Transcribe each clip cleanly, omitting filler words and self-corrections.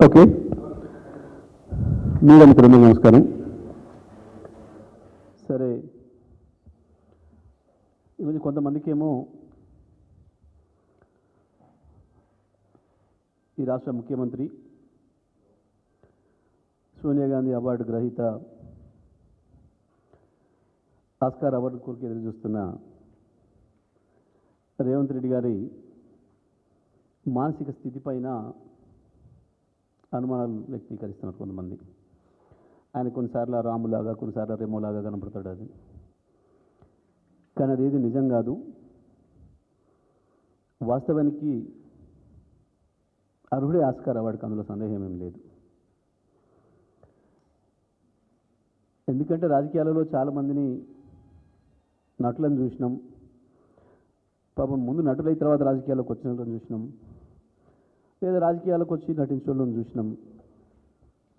Okay, media మిత్రులందరికీ నమస్కారం. సరే, ఈరోజు కొంతమందికి ఏమో ఈ రాష్ట్ర ముఖ్యమంత్రి సోనియా గాంధీ అవార్డు గ్రహీత ఆస్కార్ అవార్డు కోరిక ఎదురు చూస్తున్న రేవంత్ రెడ్డి గారి మానసిక స్థితి పైన అనుమానాలు వ్యక్తీకరిస్తున్నారు కొంతమంది. ఆయన కొన్నిసార్లు రాములాగా, కొన్నిసార్లు రెమోలాగా కనపడతాడు. అది కానీ అదేది నిజం కాదు. వాస్తవానికి అర్హుడే ఆస్కార్ అవార్డుకి, అందులో సందేహం ఏం లేదు. ఎందుకంటే రాజకీయాలలో చాలామందిని నటులను చూసినాం, పాపం ముందు నటులై తర్వాత రాజకీయాల్లోకి వచ్చిన వాళ్ళని చూసినాం, లేదా రాజకీయాలకు వచ్చి నటించే వాళ్ళని చూసినాం,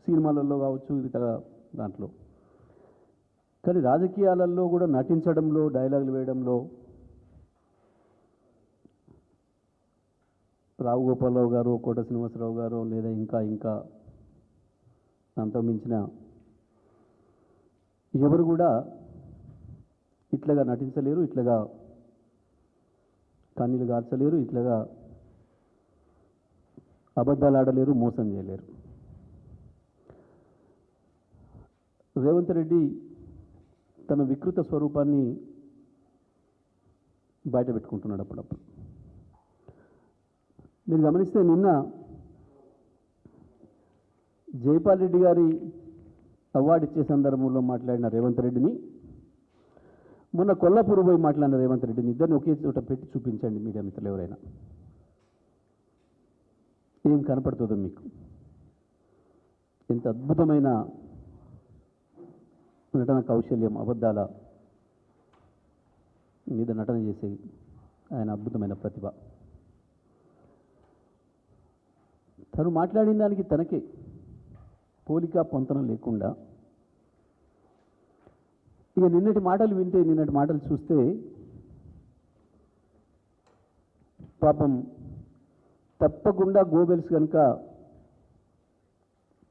సినిమాలలో కావచ్చు, ఇతర దాంట్లో. కానీ రాజకీయాలలో కూడా నటించడంలో, డైలాగులు వేయడంలో రావు గోపాలరావు గారు, కోట శ్రీనివాసరావు గారు, లేదా ఇంకా అంత మించిన ఎవరు కూడా ఇట్లాగా నటించలేరు, ఇట్లాగా కన్నీళ్ళు గార్చలేరు, ఇట్లాగా అబద్ధాలు ఆడలేరు, మోసం చేయలేరు. రేవంత్ రెడ్డి తన వికృత స్వరూపాన్ని బయట పెట్టుకుంటున్నాడు అప్పుడప్పుడు. మీరు గమనిస్తే నిన్న జైపాల్ రెడ్డి గారి అవార్డు ఇచ్చే సందర్భంలో మాట్లాడిన రేవంత్ రెడ్డిని, మొన్న కొల్లాపూర్ పోయి మాట్లాడిన రేవంత్ రెడ్డిని, ఇద్దరిని ఒకే చోట పెట్టి చూపించండి మీడియా మిత్రులు ఎవరైనా, ఏం కనపడుతుందో మీకు. ఎంత అద్భుతమైన నటన కౌశల్యం, అబద్ధాల మీద నటన చేసే ఆయన అద్భుతమైన ప్రతిభ. తను మాట్లాడిన దానికి తనకే పోలిక పొంతన లేకుండా, ఇక నిన్నటి మాటలు వింటే, నిన్నటి మాటలు చూస్తే పాపం తప్పకుండా గోబెల్స్ కనుక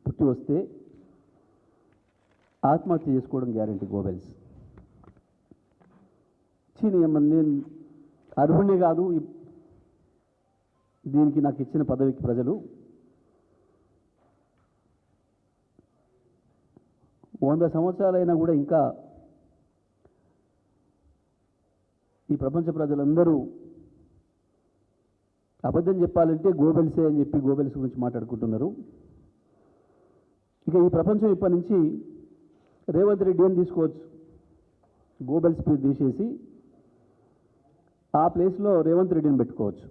పుట్టి వస్తే ఆత్మహత్య చేసుకోవడం గ్యారంటీ. గోబెల్స్ నేను అర్హుణ్ణి కాదు, దీనికి నాకు ఇచ్చిన పదవికి ప్రజలు 100 సంవత్సరాలైనా కూడా ఇంకా ఈ ప్రపంచ ప్రజలందరూ అబద్ధం చెప్పాలంటే గోబెల్సే అని చెప్పి గోబెల్స్ గురించి మాట్లాడుకుంటున్నారు. ఇక ఈ ప్రపంచం ఇప్పటి నుంచి రేవంత్ రెడ్డి అని తీసుకోవచ్చు, గోబెల్స్ పేరు తీసేసి ఆ ప్లేస్లో రేవంత్ రెడ్డిని పెట్టుకోవచ్చు.